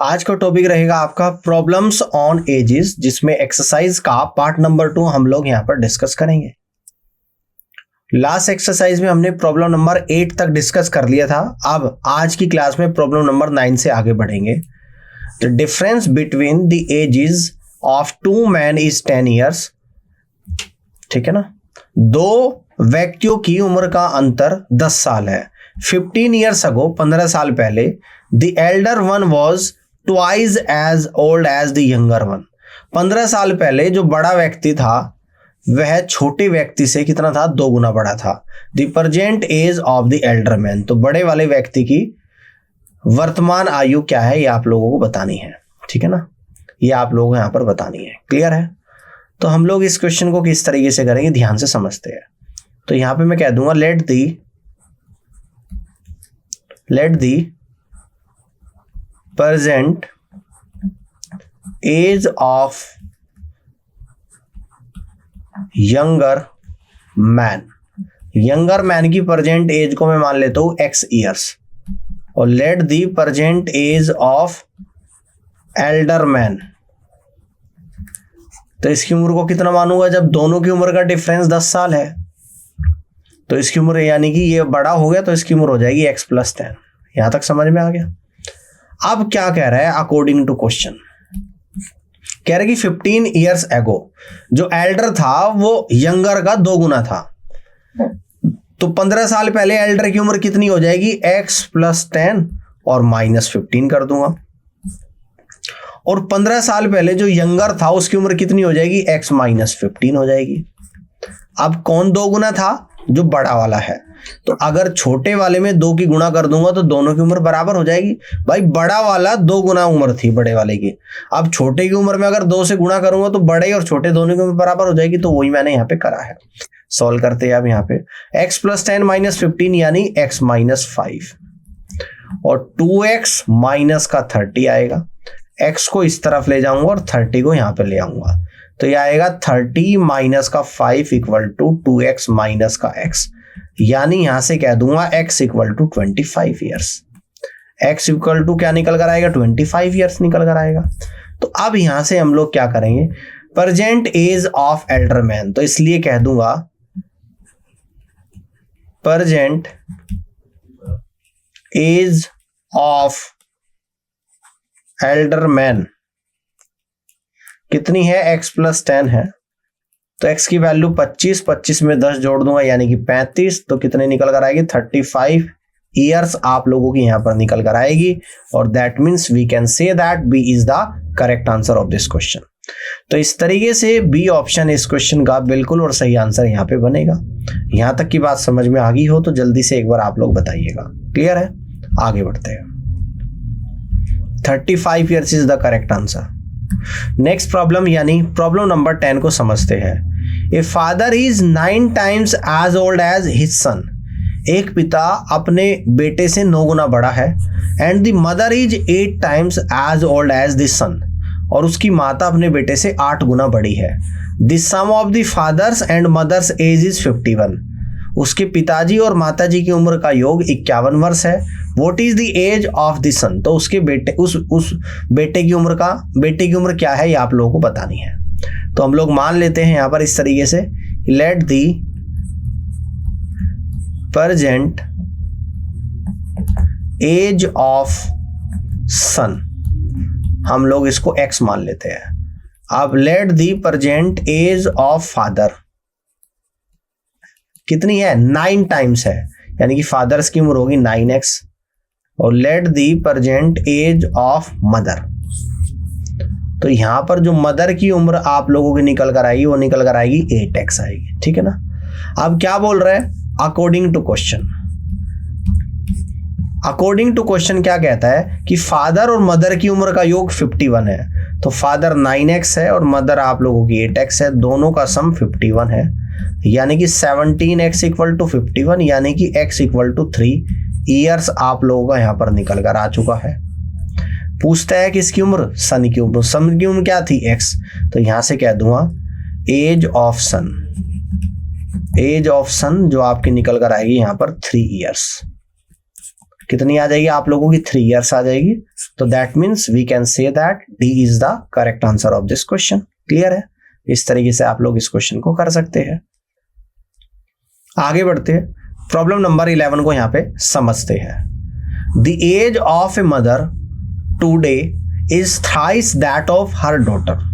आज का टॉपिक रहेगा आपका प्रॉब्लम्स ऑन एजेस, जिसमें एक्सरसाइज का पार्ट नंबर 2 हम लोग यहां पर डिस्कस करेंगे। लास्ट एक्सरसाइज में हमने प्रॉब्लम नंबर 8 तक डिस्कस कर लिया था। अब आज की क्लास में प्रॉब्लम नंबर 9 से आगे बढ़ेंगे। The difference between the ages of two man is 10 years. ठीक है ना, दो व्यक्तियों की उम्र का अंतर 10 साल है। 15 ईयर्स अगो, 15 साल पहले, the elder one was twice as old as the younger one. 15 साल पहले जो बड़ा व्यक्ति था वह छोटे व्यक्ति से कितना था? 2 गुना बड़ा था। The present age of the elder man, तो बड़े वाले व्यक्ति की वर्तमान आयु क्या है ये आप लोगों को बतानी है। ठीक है ना, ये आप लोगों को यहां पर बतानी है। क्लियर है? तो हम लोग इस क्वेश्चन को किस तरीके से करेंगे, ध्यान से समझते हैं। तो यहां पे मैं कह दूंगा let the present age of younger man। Younger man की प्रेजेंट एज को मैं मान लेता हूं x ईयर्स, और let the present age of elder man, तो इसकी उम्र को कितना मानूंगा? जब दोनों की उम्र का डिफरेंस 10 साल है तो इसकी उम्र, यानी कि ये बड़ा हो गया तो इसकी उम्र हो जाएगी x + 10। यहां तक समझ में आ गया? अब क्या कह रहा है अकॉर्डिंग टू क्वेश्चन, कह रहा है कि 15 ईयर्स एगो जो एल्डर था वो यंगर का 2 गुना था। तो 15 साल पहले एल्डर की उम्र कितनी हो जाएगी? x + 10 और -15 कर दूंगा। और 15 साल पहले जो यंगर था उसकी उम्र कितनी हो जाएगी? x - 15 हो जाएगी। अब कौन 2 गुना था? जो बड़ा वाला है। तो अगर छोटे वाले में 2 की गुणा कर दूंगा तो दोनों की उम्र बराबर हो जाएगी। भाई बड़ा वाला 2 गुना उम्र थी बड़े वाले की, अब छोटे की उम्र में अगर 2 से गुणा करूंगा तो बड़े और छोटे दोनों की उम्र बराबर हो जाएगी। तो वही मैंने यहाँ पे करा है। सॉल्व करते हैं अब यहाँ पे x + 10 - 15 यानी x - 5, और 2x माइनस का 30 आएगा। x को इस तरफ ले जाऊंगा और 30 को यहाँ पे ले आऊंगा, तो यह आएगा 30 - का 5 = 2x - का x, यानी यहां से कह दूंगा x = 25 ईयर्स। x = क्या निकल कर आएगा? 25 ईयर्स निकल कर आएगा। तो अब यहां से हम लोग क्या करेंगे? Present age of elder man, तो इसलिए कह दूंगा present age of elder man कितनी है? x + 10 है, तो x की वैल्यू 25 में 10 जोड़ दूंगा यानी कि 35, तो कितने निकल कर आएगी? 35 ईयर्स आप लोगों की यहां पर निकल कर आएगी। और that means we can say that B is the correct answer of this question. तो इस तरीके से बी ऑप्शन इस क्वेश्चन का बिल्कुल और सही आंसर यहां पे बनेगा। यहां तक की बात समझ में आ गई हो तो जल्दी से एक बार आप लोग बताइएगा। क्लियर है? आगे बढ़ते हैं। 35 years is the correct answer. Next problem यानी प्रॉब्लम नंबर 10 को समझते हैं। A father is 9 times as old as his son. एक पिता अपने बेटे से 9 गुना बड़ा है। And the mother is 8 times as old as the son, और उसकी माता अपने बेटे से 8 गुना बड़ी है। The sum of the father's and mother's age is 51। उसके पिताजी और माताजी की उम्र का योग 51 वर्ष है। What is the age of the son? तो उसके बेटे उस बेटे की उम्र क्या है ये आप लोगों को बतानी है। तो हम लोग मान लेते हैं यहाँ पर इस तरीके से, let the present age of son, हम लोग इसको x मान लेते हैं। अब let the present age of father कितनी है? 9 टाइम्स है, यानी कि फादर्स की उम्र होगी 9x। और let the present age of mother, तो यहां पर जो मदर की उम्र आप लोगों की निकल कर आएगी वो निकल कर आएगी 8x आएगी। ठीक है ना? अब क्या बोल रहे हैं? According to question. According to question क्या कहता है कि फादर और मदर की उम्र का योग 51 है। तो फादर 9x है और मदर आप लोगों की 8x है, दोनों का सम 51 है, यानी कि 17x = 51, यानी कि x = 3 ईयर्स आप लोगों का यहां पर निकल कर आ चुका है। पूछता है किसकी उम्र? सन की उम्र। सन की उम्र क्या थी? x। तो यहां से कह दूंगा age of son. Age of son जो आपकी निकल कर आएगी यहां पर 3 ईयर्स। कितनी आ जाएगी आप लोगों की? 3 ईयर्स आ जाएगी। तो that means we can say that D is the correct answer of this question. Clear है? इस तरीके से आप लोग इस क्वेश्चन को कर सकते हैं। आगे बढ़ते हैं, प्रॉब्लम नंबर 11 को यहां पे समझते हैं। The age of a mother today is thrice that of her daughter.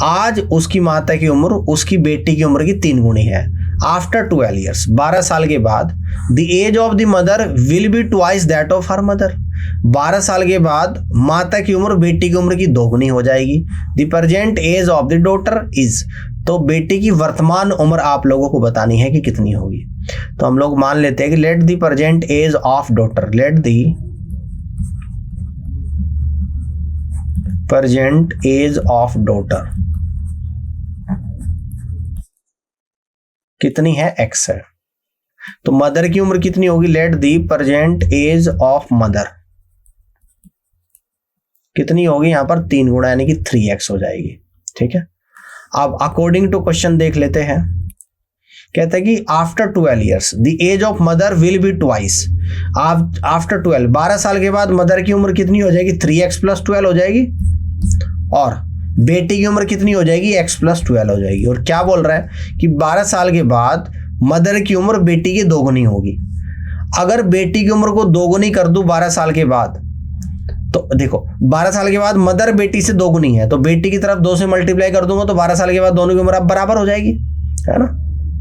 आज उसकी माता की उम्र उसकी बेटी की उम्र की 3 गुनी है। आफ्टर 12 ईयर्स, 12 साल के बाद, the age of the mother will be twice that of her mother. 12 साल के बाद माता की उम्र बेटी की उम्र की 2 गुनी हो जाएगी। The present age of the daughter is, तो बेटी की वर्तमान उम्र आप लोगों को बतानी है कि कितनी होगी। तो हम लोग मान लेते हैं कि let the present age of daughter, let the present age of daughter कितनी है? x है। तो मदर की उम्र कितनी होगी? Let the present age of mother कितनी होगी? यहां पर 3 गुना यानी कि 3x हो जाएगी। ठीक है, अब अकॉर्डिंग टू क्वेश्चन देख लेते हैं। कहते हैं कि after 12 years the age of mother will be twice. After 12 साल के बाद मदर की उम्र कितनी हो जाएगी? 3x + 12 हो जाएगी। और बेटी की उम्र कितनी हो जाएगी? x + 12 हो जाएगी। और क्या बोल रहा है कि 12 साल के बाद मदर की उम्र बेटी की 2 गुनी होगी। अगर बेटी की उम्र को 2 गुनी कर दूं 12 साल के बाद, तो देखो 12 साल के बाद मदर बेटी से 2 गुनी है, तो बेटी की तरफ 2 से मल्टीप्लाई कर दूंगा तो 12 साल के बाद दोनों की उम्र अब बराबर हो जाएगी, है ना?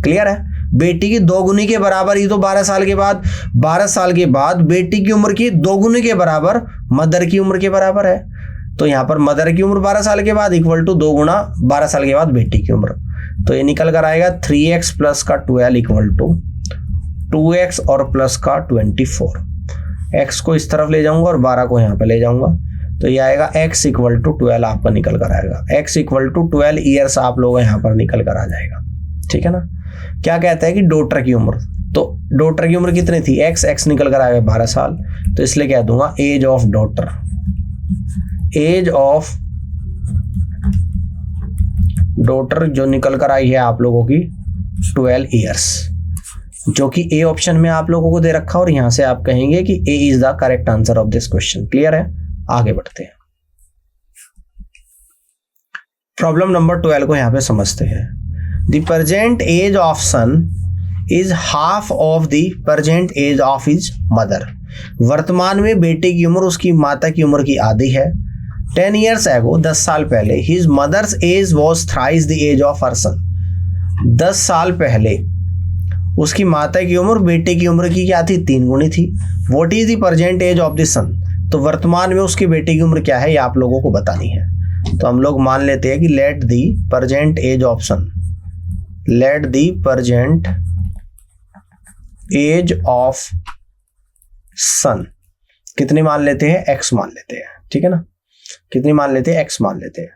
क्लियर है? बेटी की 2 गुनी के बराबर ही तो 12 साल के बाद, 12 साल के बाद बेटी की उम्र की 2 गुनी के बराबर मदर की उम्र के बराबर है। तो यहां पर मदर की उम्र 12 साल के बाद इक्वल टू 2 गुना 12 साल के बाद बेटी की उम्र। तो ये निकल कर आएगा 3x + का 12 इक्वल टू 2x और प्लस का 24। x को इस तरफ ले जाऊंगा और 12 को यहां पे ले जाऊंगा, तो ये आएगा x = 12 आपका निकल कर आएगा। x = 12 ईयर्स आप लोग यहां पर निकल कर आ जाएगा। ठीक है ना? क्या कहता है कि डॉटर की उम्र, तो डॉटर की उम्र कितनी थी? x निकल कर आएगा 12 साल, तो इसलिए कह दूंगा age of daughter, age of daughter जो निकल कर आई है आप लोगों की 12 ईयर्स, जो कि ए ऑप्शन में आप लोगों को दे रखा, और यहां से आप कहेंगे कि A is the correct answer of this question. Clear है? आगे बढ़ते हैं, प्रॉब्लम नंबर 12 को यहां पे समझते हैं। The present age of son is half of the present age of his mother. वर्तमान में बेटे की उम्र उसकी माता की उम्र की आधी है। 10 years ago, 10 साल पहले, his mother's age was thrice the age of her son। 10 साल पहले उसकी माता की उम्र बेटे की उम्र की क्या थी? 3 गुनी थी। What is the present age of the son? तो वर्तमान में उसके बेटे की उम्र क्या है, ये आप लोगों को बतानी है। तो हम लोग मान लेते हैं कि let the present age of son, let the present age of son कितनी मान लेते हैं? x मान लेते हैं। ठीक है ना? कितनी मान लेते हैं? x मान लेते हैं।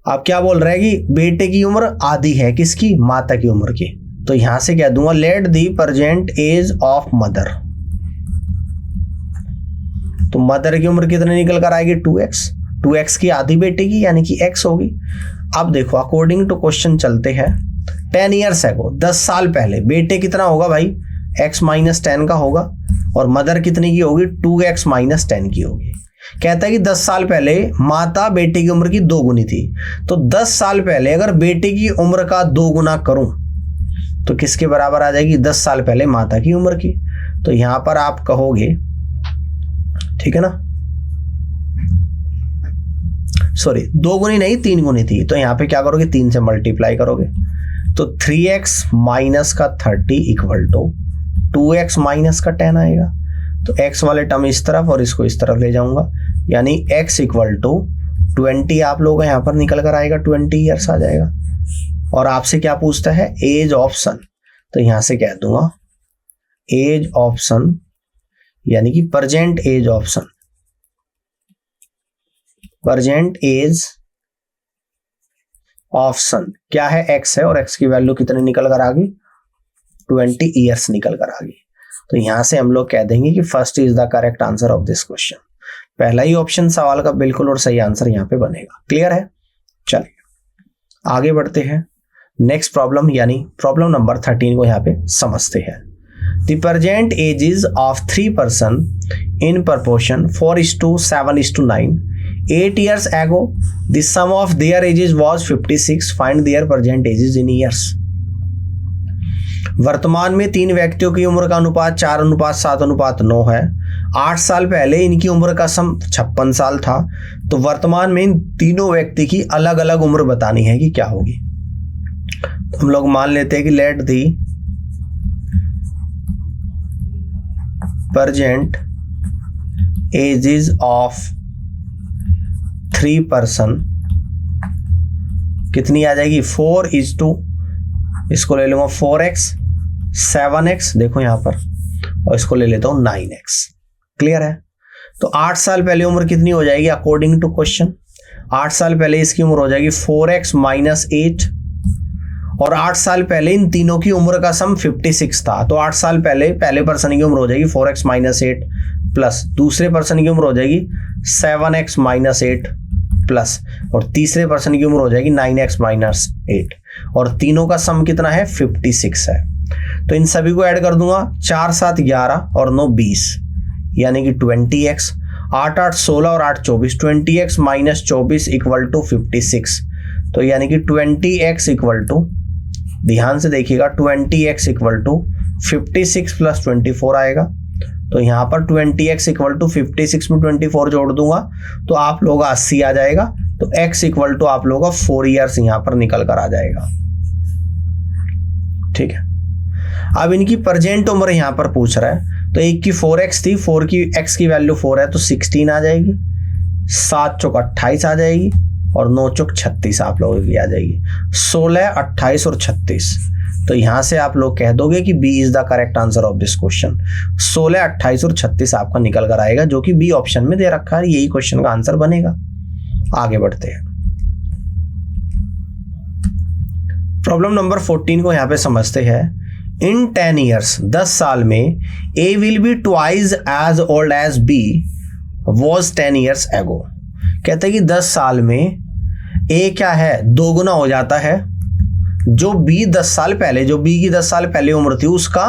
अब क्या बोल रहा है कि बेटे की उम्र आधी है, किसकी? माता की उम्र की। तो यहां से कह दूंगा let the present age of mother. तो मदर की उम्र कितनी निकल कर आएगी? 2x। 2x की आधी बेटे की यानी कि x होगी। अब देखो अकॉर्डिंग टू क्वेश्चन चलते हैं। 10 years ago, 10 साल पहले बेटे कितना होगा भाई? x - 10 का होगा, और मदर कितनी की होगी? 2x - 10 की होगी। कहता है कि 10 साल पहले माता बेटे की उम्र की 2 गुनी थी। तो 10 साल पहले अगर बेटे की उम्र का 2 गुना करूं तो किसके बराबर आ जाएगी? 10 साल पहले माता की उम्र की। तो यहां पर आप कहोगे, ठीक है ना, सॉरी 2 गुनी नहीं 3 गुनी थी, तो यहां पे क्या करोगे? 3 से मल्टीप्लाई करोगे, तो 3x - का 30 इक्वल टू 2x - का 10 आएगा। तो x वाले टर्म इस तरफ और इसको इस तरफ ले जाऊंगा, यानी x = 20 आप लोग यहां पर निकल कर आएगा, 20 ईयर्स आ जाएगा। और आपसे क्या पूछता है? एज ऑफ सन। तो यहां से कह दूंगा एज ऑफ सन यानी कि present age of son, present age of son क्या है? x है, और x की वैल्यू कितनी निकल कर आ गई? 20 ईयर्स निकल कर आ गई। तो यहां से हम लोग कह देंगे कि first is the correct answer of this question. पहला ही ऑप्शन सवाल का बिल्कुल और सही आंसर यहां पे बनेगा। क्लियर है? चलिए आगे बढ़ते हैं। नेक्स्ट प्रॉब्लम यानी प्रॉब्लम नंबर 13 को यहां पे समझते हैं। The present ages of 3 person in proportion 4:7:9 8 years ago the sum of their ages was 56. Find their present ages in years. वर्तमान में 3 व्यक्तियों की उम्र का अनुपात 4:7:9 है। 8 साल पहले इनकी उम्र का सम 56 साल था। तो वर्तमान में इन तीनों व्यक्ति की अलग अलग उम्र बतानी है कि क्या होगी। तो हम लोग मान लेते हैं कि let the present ages of 3 person कितनी आ जाएगी 4:, इसको ले लूंगा 4x 7x, देखो यहां पर, और इसको ले लेता हूं 9x। क्लियर है। तो 8 साल पहले उम्र कितनी हो जाएगी अकॉर्डिंग टू क्वेश्चन। 8 साल पहले इसकी उम्र हो जाएगी 4x - 8, और 8 साल पहले इन तीनों की उम्र का सम 56 था। तो 8 साल पहले पहले पर्सन की उम्र हो जाएगी 4x - 8 प्लस दूसरे पर्सन की उम्र हो जाएगी 7x - 8 प्लस, और तीसरे पर्सन की उम्र हो जाएगी 9x - 8, और तीनों का सम कितना है 56 है। तो इन सभी को ऐड कर दूंगा, 4 7 11 और 9 20, यानी कि 20x। 8 8 16 और 8 24, 20x - 24 = 56। तो यानी कि 20x = ध्यान से देखिएगा 20x = 56 + 24 आएगा। तो यहाँ पर 20x = 56 में 24 जोड़ दूंगा तो आप लोगों का 80 आ जाएगा। तो x = आप लोगों का 4 ईयर्स यहाँ पर निकल कर आ जाएगा। ठीक है। अब इनकी प्रेजेंट उम्र यहाँ पर पूछ रहा है, तो एक की 4x थी, 4 की x की वैल्यू 4 है तो 16 आ जाएगी, 7 चौक 28 आ जाएगी, और 9 चौक 36 आप लोगों की आ जाएगी। 16 28 और 36, तो यहां से आप लोग कह दोगे कि B is the correct answer of this question. 16 28 और 36 आपका निकल कर आएगा, जो कि बी ऑप्शन में दे रखा है, यही क्वेश्चन का आंसर बनेगा। आगे बढ़ते हैं, प्रॉब्लम नंबर 14 को यहां पे समझते हैं। इन 10 ईयर्स 10 साल में A will be twice as old as B was 10 years ago. कहते हैं कि 10 साल में ए क्या है 2 गुना हो जाता है, जो बी 10 साल पहले, जो बी की 10 साल पहले उम्र थी उसका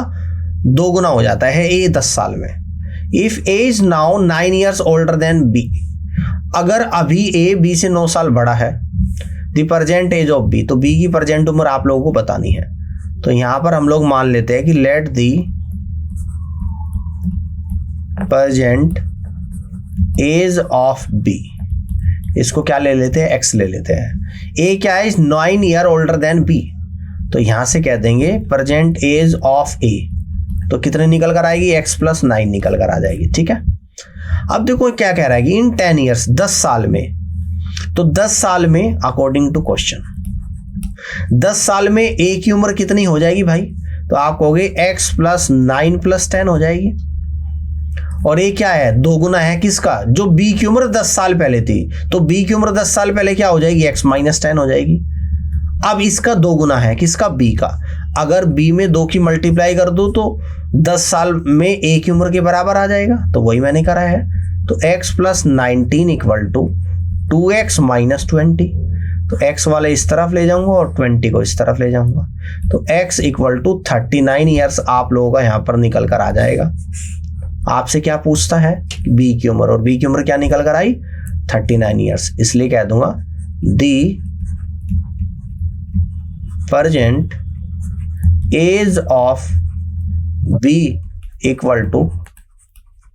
2 गुना हो जाता है ए 10 साल में। If A is now 9 years older than B, अगर अभी ए बी से 9 साल बड़ा है, the present age of B, तो बी की प्रेजेंट उम्र आप लोगों को बतानी है। तो यहां पर हम लोग मान लेते हैं कि let the present age of B, इसको क्या ले लेते हैं x ले लेते हैं। ए क्या है 9 ईयर ओल्डर देन बी, तो यहां से कह देंगे प्रेजेंट एज ऑफ ए, तो कितने निकल कर आएगी x + 9 निकल कर आ जाएगी। ठीक है। अब देखो क्या कह रहा है कि इन 10 ईयर्स 10 साल में, तो 10 साल में अकॉर्डिंग टू क्वेश्चन 10 साल में ए की उम्र कितनी हो जाएगी भाई, तो आप कहोगे x + 9 + 10 हो जाएगी, और ये क्या है 2 गुना है किसका, जो बी की उम्र 10 साल पहले थी, तो बी की उम्र 10 साल पहले क्या हो जाएगी x - 10 हो जाएगी। अब इसका 2 गुना है किसका, बी का। अगर बी में 2 की मल्टीप्लाई कर दो तो 10 साल में ए की उम्र के बराबर आ जाएगा, तो वही मैंने करा है। तो x + 19 = 2x - 20, तो x वाले इस तरफ ले जाऊंगा और 20 को इस तरफ ले जाऊंगा, तो x = 39 ईयर्स आप लोगों का यहां पर निकल कर आ जाएगा। आपसे क्या पूछता है बी की उम्र, और बी की उम्र क्या निकल कर आई 39 ईयर्स, इसलिए कह दूंगा the present age of B =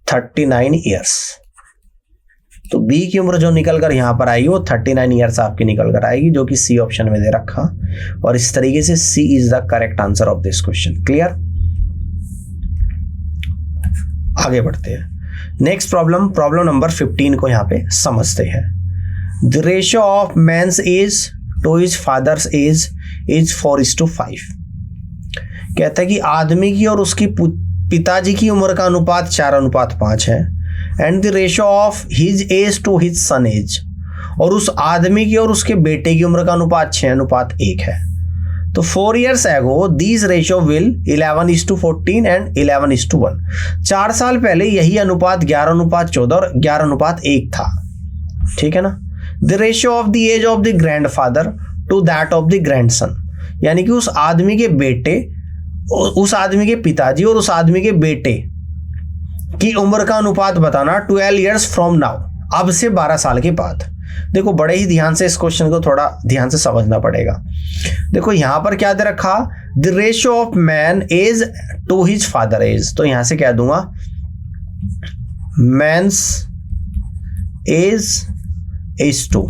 39 years. तो बी की उम्र जो निकल कर यहां पर आएगी वो 39 ईयर्स आपकी निकल कर आएगी, जो कि सी ऑप्शन में दे रखा, और इस तरीके से C is the correct answer of this question. Clear. आगे बढ़ते हैं। नेक्स्ट प्रॉब्लम नंबर 15 को यहां पे समझते हैं। The ratio of man's age to his father's age is 4:5। कहता है कि आदमी की और उसकी पिताजी की उम्र का अनुपात 4:5 है, and the ratio of his age to his son age, और उस आदमी की और उसके बेटे की उम्र का अनुपात 6:1 है। तो 4 years ago these ratio will 11:14 and 11:1। 4 साल पहले यही अनुपात 11:14 और 11:1 था। ठीक है ना। The ratio of the age of the grandfather to that of the grandson, यानी कि उस आदमी के बेटे उस आदमी के पिताजी और उस आदमी के बेटे की उम्र का अनुपात बताना 12 ईयर्स फ्रॉम नाउ, अब से 12 साल के बाद। देखो बड़े ही ध्यान से इस क्वेश्चन को थोड़ा ध्यान से समझना पड़ेगा। देखो यहां पर क्या दे रखा, the ratio of man age to his father age, तो यहां से कह दूंगा man's age is to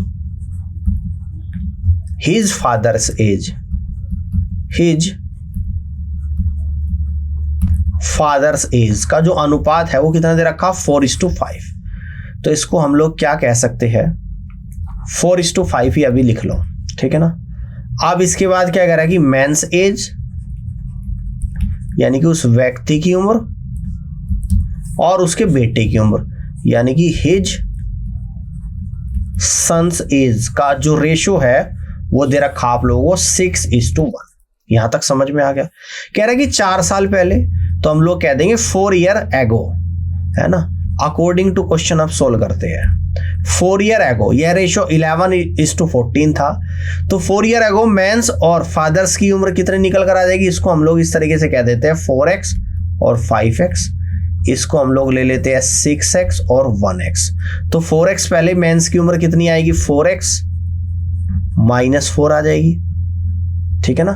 his father's age, his father's age का जो अनुपात है वो कितना दे रखा, 4:5। तो इसको हम लोग क्या कह सकते हैं, 4:5 ही अभी लिख लो, ठीक है ना। अब इसके बाद क्या कह रहा है कि मैंस एज यानी कि उस व्यक्ति की उम्र और उसके बेटे की उम्र यानी कि हिज सन्स एज का जो रेशो है वो दे रखा आप लोगों को 6:1। यहां तक समझ में आ गया। कह रहा है कि 4 साल पहले, तो हम लोग कह देंगे 4 ईयर एगो, है ना, अकॉर्डिंग टू क्वेश्चन अब सोल्व करते हैं। 4 ईयर एगो यह रेशो 11:14 था, तो 4 ईयर एगो मेंस और फादर्स की उम्र कितने निकल कर आ जाएगी, इसको हम लोग इस तरीके से कह देते हैं 4x और 5x, इसको हम लोग ले लेते हैं 6x और 1x। तो 4x पहले मेंस की उम्र कितनी आएगी, 4x -4 आ जाएगी, ठीक है ना,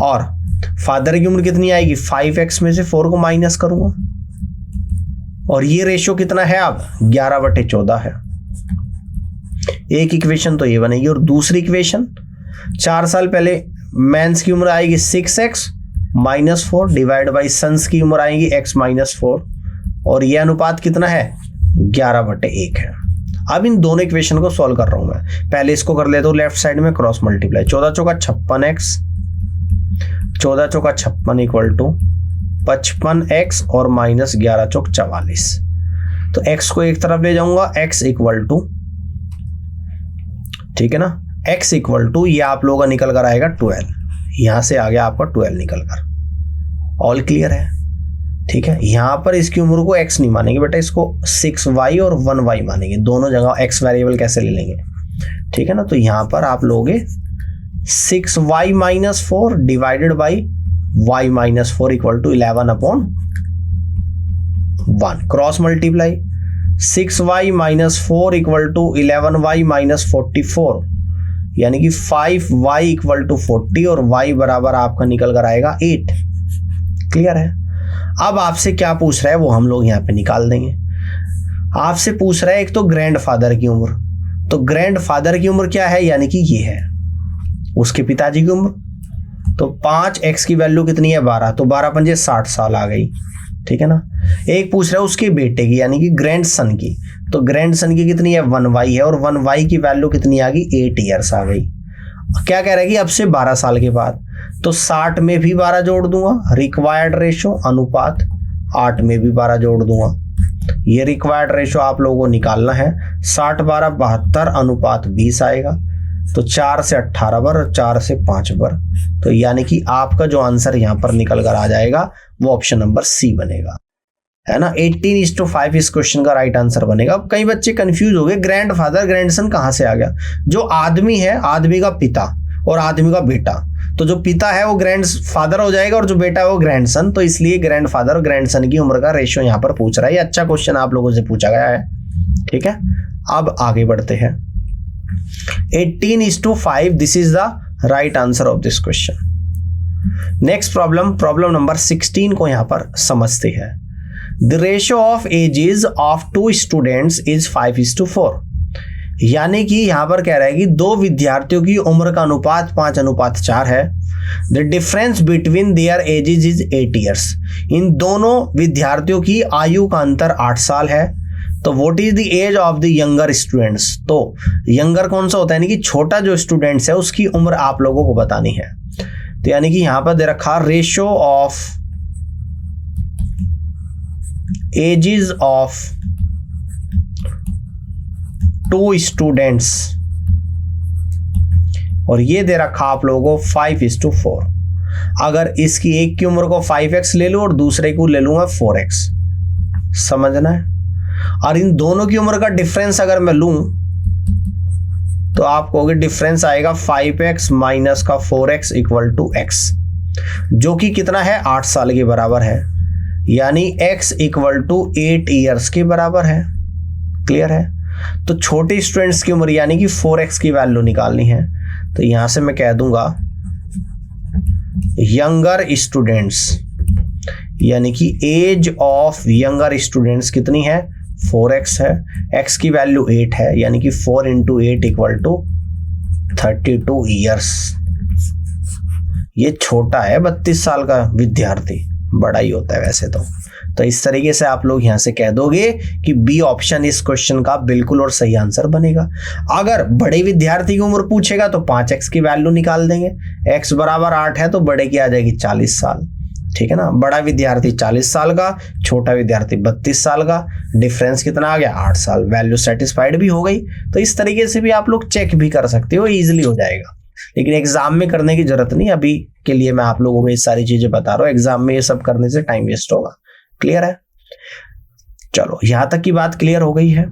और फादर की उम्र कितनी आएगी, 5x में से 4 को माइनस करूंगा, और ये रेशियो कितना है अब 11/14 है। एक इक्वेशन तो ये बनेगी, और दूसरी इक्वेशन 4 साल पहले मेंस की उम्र आएगी 6x -4 डिवाइड बाई सन्स की उम्र आएगी x -4, और ये अनुपात कितना है 11/1 है। अब इन दोनों इक्वेशन को सॉल्व कर रहा हूं मैं। पहले इसको कर लेता हूं लेफ्ट साइड में क्रॉस मल्टीप्लाई, 14 चौका 56x, 14 चौका 56 इक्वल टू 55x और -11 चौक 44। तो x को एक तरफ ले जाऊंगा, x इक्वल टू, ठीक है ना, x इक्वल टू ये आप लोगों का निकल कर आएगा 12, यहां से आ गया आपका 12 निकल कर। ऑल क्लियर है, ठीक है। यहां पर इसकी उम्र को x नहीं मानेंगे बेटा, इसको 6y और 1y मानेंगे, दोनों जगह x वेरिएबल कैसे ले लेंगे, ठीक है ना। तो यहां पर आप लोगे 6y -4 divided by y -4 equal to 11/1, cross multiply 6y -4 equal to 11y -44 यानी कि 5y इक्वल टू 40 और y बराबर आपका निकल कर आएगा 8। क्लियर है। अब आपसे क्या पूछ रहा है वो हम लोग यहाँ पे निकाल देंगे। आपसे पूछ रहा है एक तो ग्रैंडफादर की उम्र, तो ग्रैंडफादर की उम्र क्या है, यानी कि ये है उसके पिताजी की उम्र। तो 5x की वैल्यू कितनी है 12, तो 12 पंजे 60 साल आ गई, ठीक है ना। एक पूछ रहा है उसके बेटे की यानी कि ग्रैंडसन की, तो ग्रैंडसन की कितनी है 1y है, और 1y की वैल्यू कितनी आ गई 8 ईयर्स आ गई। क्या कह रहा है कि अब से 12 साल के बाद, तो 60 में भी 12 जोड़ दूंगा, रिक्वायर्ड रेशो अनुपात 8 में भी 12 जोड़ दूंगा। ये रिक्वायर्ड रेशो आप लोगों को निकालना है, 60 12 72 अनुपात 20 आएगा, तो 4 से 18 बर और 4 से 5 बर, तो यानी कि आपका जो आंसर यहां पर निकल कर आ जाएगा वो ऑप्शन नंबर सी बनेगा, है ना। 18:5 इस क्वेश्चन का राइट आंसर बनेगा। अब कई बच्चे कंफ्यूज हो गए, ग्रैंडफादर ग्रैंडसन कहां से आ गया। जो आदमी है, आदमी का पिता और आदमी का बेटा, तो जो पिता है वो ग्रैंडफादर हो जाएगा और जो बेटा है वो ग्रैंडसन, तो इसलिए ग्रैंडफादर और ग्रैंडसन की उम्र का रेशियो यहां पर पूछ रहा है। ये अच्छा क्वेश्चन आप लोगों से पूछा गया है, ठीक है। अब आगे बढ़ते हैं। 18:5 this is the right answer of this question. Next problem number 16 को यहां पर समझते हैं। The ratio of ages of 2 students is 5:4, यानी कि यहां पर कह रहा है कि 2 विद्यार्थियों की उम्र का अनुपात 5:4 है। The difference between their ages is 8 years, इन दोनों विद्यार्थियों की आयु का अंतर 8 साल है। तो what is the age of the younger students, तो यंगर कौन सा होता है, यानी कि छोटा जो स्टूडेंट्स है उसकी उम्र आप लोगों को बतानी है। तो यानी कि यहां पर दे रखा ratio of ages of 2 students, और ये दे रखा आप लोगों को 5:4। अगर इसकी एक की उम्र को 5x ले लूं और दूसरे को ले लूंगा 4x, समझना है। और इन दोनों की उम्र का डिफरेंस अगर मैं लूं तो आप कहोगे डिफरेंस आएगा 5x माइनस का 4x इक्वल टू x। जो कि कितना है 8 साल के बराबर है, यानी x इक्वल टू 8 ईयर्स के बराबर है। क्लियर है? तो छोटे स्टूडेंट्स की उम्र यानी कि 4x की वैल्यू निकालनी है, तो यहां से मैं कह दूंगा यंगर स्टूडेंट्स, यानी कि एज ऑफ यंगर स्टूडेंट्स कितनी है 4x है, x की वैल्यू 8 है, यानी कि 4 इंटू 8 इक्वल टू 32 ईयर्स। ये छोटा है 32 साल का विद्यार्थी, बड़ा ही होता है वैसे तो इस तरीके से आप लोग यहां से कह दोगे कि बी ऑप्शन इस क्वेश्चन का बिल्कुल और सही आंसर बनेगा। अगर बड़े विद्यार्थी की उम्र पूछेगा तो 5x की वैल्यू निकाल देंगे, x बराबर 8 है तो बड़े की आ जाएगी 40 साल। ठीक है ना, बड़ा विद्यार्थी 40 साल का, छोटा विद्यार्थी 32 साल का, डिफरेंस कितना आ गया 8 साल। वैल्यू सेटिस्फाइड भी हो गई। तो इस तरीके से भी आप लोग चेक भी कर सकते हो, इजीली हो जाएगा, लेकिन एग्जाम में करने की जरूरत नहीं। अभी के लिए मैं आप लोगों को ये सारी चीजें बता रहा हूँ, एग्जाम में ये सब करने से टाइम वेस्ट होगा। क्लियर है? चलो, यहां तक की बात क्लियर हो गई है।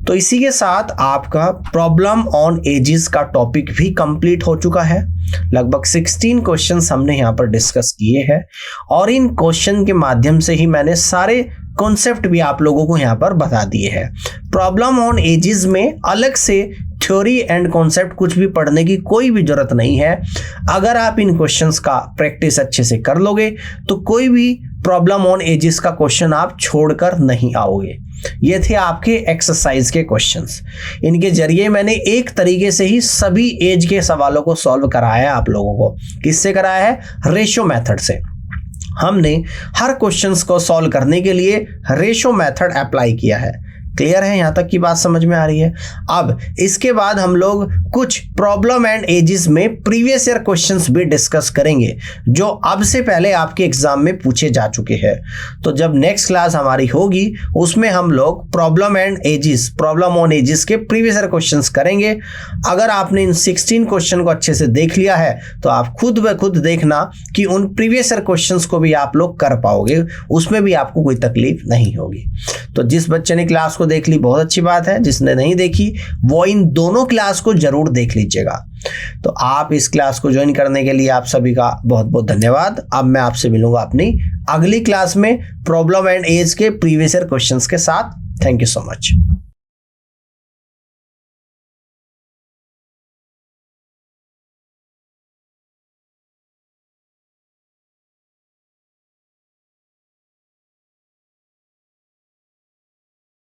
तो इसी के साथ आपका प्रॉब्लम ऑन एजेस का टॉपिक भी कंप्लीट हो चुका है। लगभग 16 क्वेश्चंस हमने यहां पर डिस्कस किए हैं, और इन क्वेश्चन के माध्यम से ही मैंने सारे कॉन्सेप्ट भी आप लोगों को यहां पर बता दिए हैं। प्रॉब्लम ऑन एजेस में अलग से थ्योरी एंड कॉन्सेप्ट कुछ भी पढ़ने की कोई भी जरूरत नहीं है। अगर आप इन क्वेश्चंस का प्रैक्टिस अच्छे से कर लोगे तो कोई भी प्रॉब्लम ऑन एजेस का क्वेश्चन आप छोड़कर नहीं आओगे। ये थे आपके एक्सरसाइज के क्वेश्चंस। इनके जरिए मैंने एक तरीके से ही सभी एज के सवालों को सॉल्व कराया है आप लोगों को। किससे कराया है? रेशो मेथड से। हमने हर क्वेश्चंस को सॉल्व करने के लिए रेशो मेथड अप्लाई किया है। क्लियर है? यहां तक की बात समझ में आ रही है? अब इसके बाद हम लोग कुछ प्रॉब्लम एंड एजेस में प्रीवियस ईयर क्वेश्चंस भी डिस्कस करेंगे, जो अब से पहले आपके एग्जाम में पूछे जा चुके हैं। तो जब नेक्स्ट क्लास हमारी होगी उसमें हम लोग problem and ages, problem on ages के प्रीवियस ईयर क्वेश्चंस करेंगे। अगर आपने इन 16 क्वेश्चन को अच्छे से देख लिया है तो आप खुद ब खुद देखना कि उन प्रीवियस ईयर क्वेश्चंस को भी आप लोग कर पाओगे, उसमें भी आपको कोई तकलीफ नहीं होगी। तो जिस बच्चे ने क्लास को देख ली बहुत अच्छी बात है, जिसने नहीं देखी वो इन दोनों क्लास को जरूर देख लीजिएगा। तो आप इस क्लास को ज्वाइन करने के लिए आप सभी का बहुत बहुत धन्यवाद। अब मैं आपसे मिलूंगा अपनी अगली क्लास में प्रॉब्लम एंड एज के प्रीवियस ईयर क्वेश्चंस के साथ। Thank you so much.